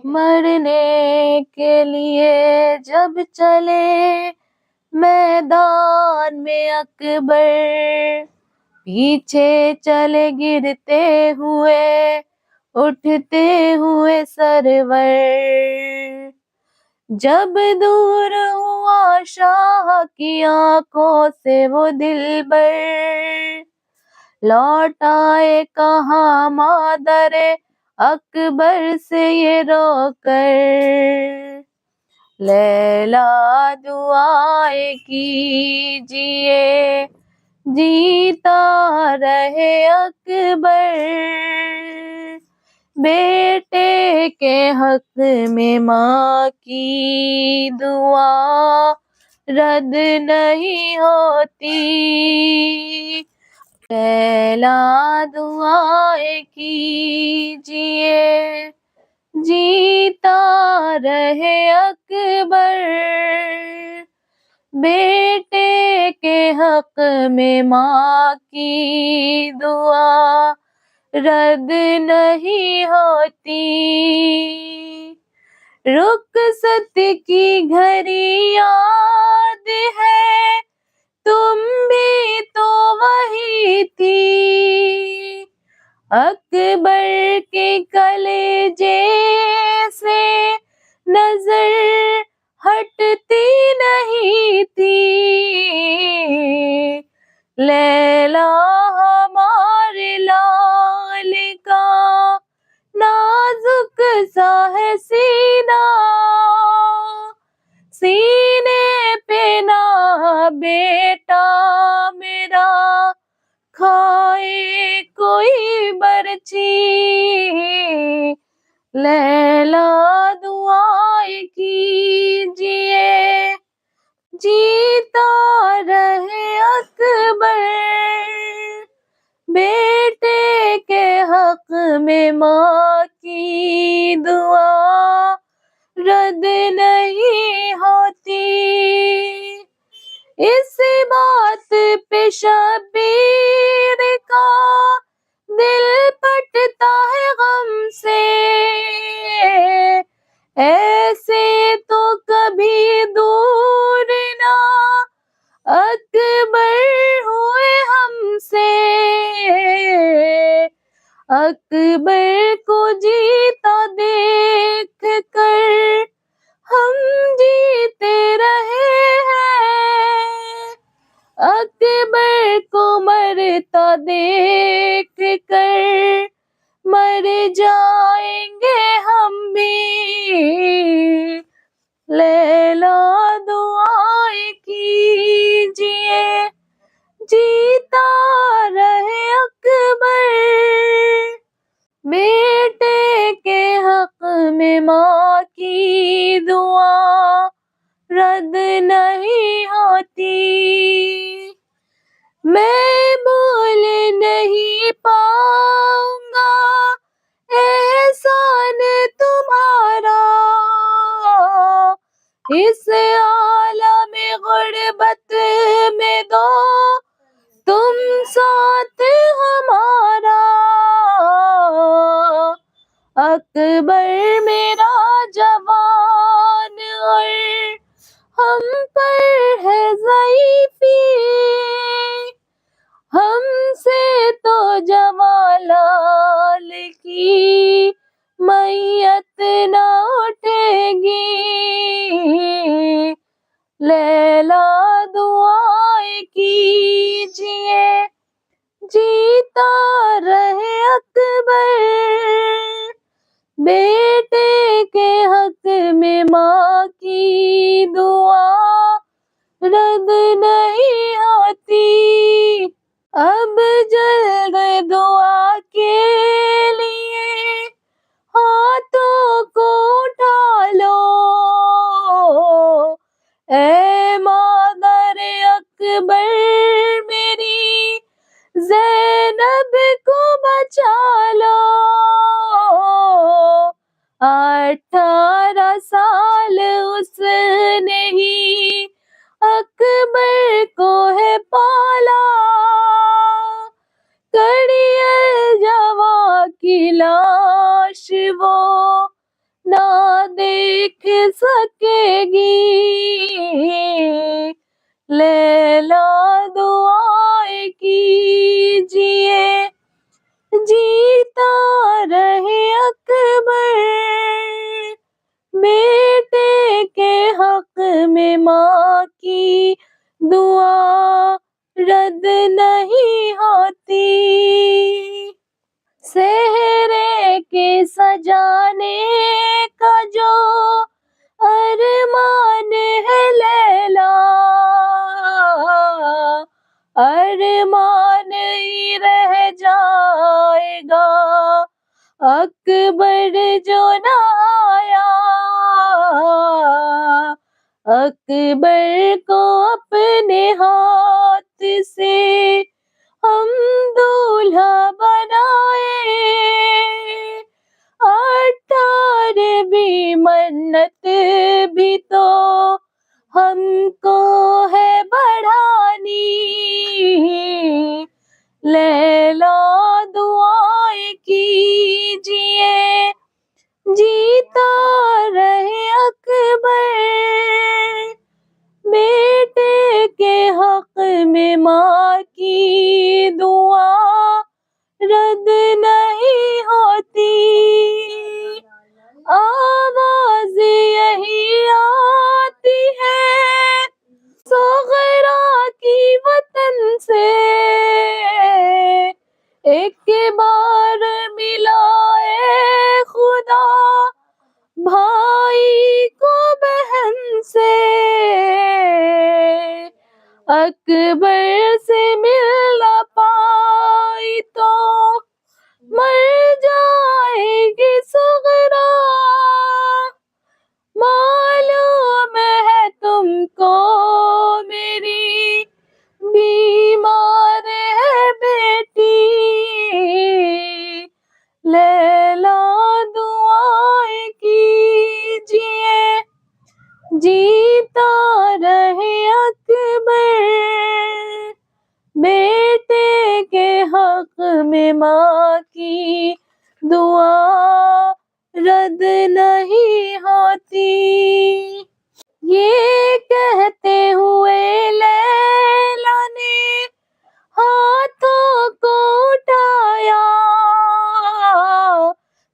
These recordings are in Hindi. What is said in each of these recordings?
मरने के लिए जब चले मैदान में अकबर, पीछे चले गिरते हुए उठते हुए सरवर। जब दूर हुआ शाह की आंखों से वो दिलबर, लौट आए कहाँ मादरे अकबर से ये रोकर। लैला दुआएं कीजिए जीता रहे अकबर, बेटे के हक में माँ की दुआ रद्द नहीं होती। लैला दुआएं कीजिए जीता रहे अकबर, बेटे के हक में माँ की दुआ रद्द नहीं होती। रुखसत की घड़ी याद है, तुम भी तो वही थी। अकबर के कलेजे से नजर हटती नहीं थी। लैला हमारे लाल का नाजुक सा है सीना, सीने पे ना बेटा मेरा खाए कोई बरछी। लैला दुआएं कीजिए जीता रहे अकबर, बेटे के हक में माँ की दुआ रद्द नहीं होती। इस बात पे शबीर का दिल फटता है गम से, ऐसे तो कभी दूर ना अकबर हुए हमसे। अकबर को जीता देख कर हम जीते रहे हैं, अकबर को मरता देख कर मर जाएंगे हम भी। लैला दुआएं कीजिए जीता रहे अकबर, बेटे के हक में माँ की दुआ रद्द नहीं होती। मैं भूल नहीं पाऊंगा एहसान तुम्हारा, इस आलम गुर्बत में दो तुम साथ हमारा। अकबर मेरा जवान और हम पर है ज़ईफ़ी, हमसे तो जवालाल की मैयत न उठेगी। लैला दुआएं कीजिए जीता रहे अकबर, बेटे के हक में माँ की दुआ रद्द नहीं होती। अब जल्द दुआ के लिए हाथों को उठा लो, ऐ मादर अकबर मेरी ज़ैनब को बचा लो। 18 साल उसने ही अकबर को है पाला, कड़ियल जवा की लाश वो ना लिख सकेगी। लैला दुआएं कीजिए, जीता रहे अकबर, बेटे के हक में माँ की दुआ रद्द नहीं होती। सेहरे के सजाने का जो अरमान है लैला, अरमान ही रह जाएगा अकबर जो न आया। अकबर को अपने हाथ से हम दूल्हा बनाए, 18वीं मन्नत भी तो हमको है बढ़ानी। लैला दुआएं कीजिए, जीता रहे अकबर, बेटे के हक में माँ की दुआ रद्द नहीं होती। आवाज यही आती है सोगरा की वतन से, एक बार मिलाए खुदा भाई को बहन से। अकबर से मिल न पाई तो मर जाएगी सुगरा। मालूम है तुमको मेरी बीमार है बेटी। लैला दुआएं कीजिए, जीता रहे अकबर, बेटे के हक में माँ की दुआ रद्द नहीं होती। ये कहते हुए लैला ने हाथों को उठाया,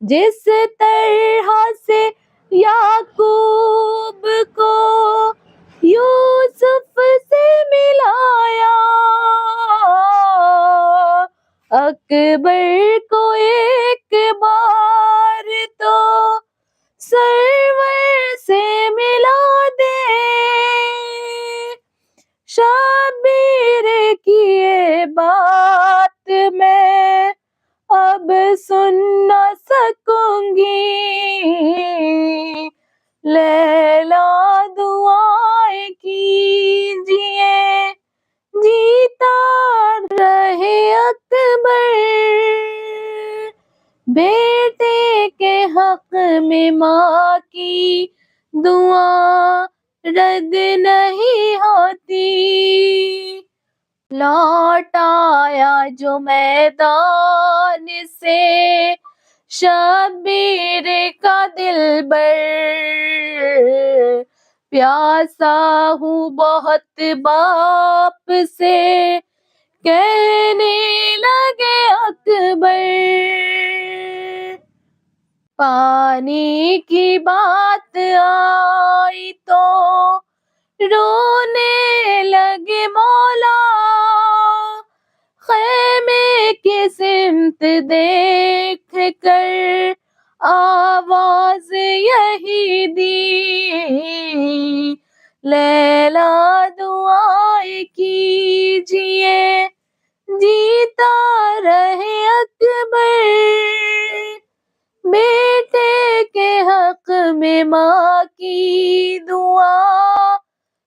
जिस तरह से याकूब को यूसुफ से मिलाया। अकबर को एक बार तो सरवर से मिला दे, शाबिर की ये बात मैं अब सुन न सकूंगी। लैला दुआएं कीजिए, जीता रहे अकबर, बेटे के हक में माँ की दुआ रद्द नहीं होती। लौट आया जो मैदान से शब्बीर का दिलबर, प्यासा हूँ बहुत बाप से कहने लगे अकबर। पानी की बात आई तो रोने लगे मौला, खेमे की सिमत देख कर आवाज यही दी। लैला दुआएं कीजिए, जीता रहे अकबर, बेटे के हक में माँ की दुआ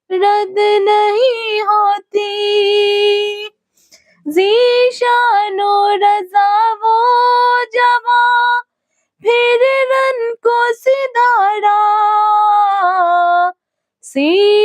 रद्द नहीं होती। ज़ीशानो रज़ा वो जवां फिर रन को सिधारा, सी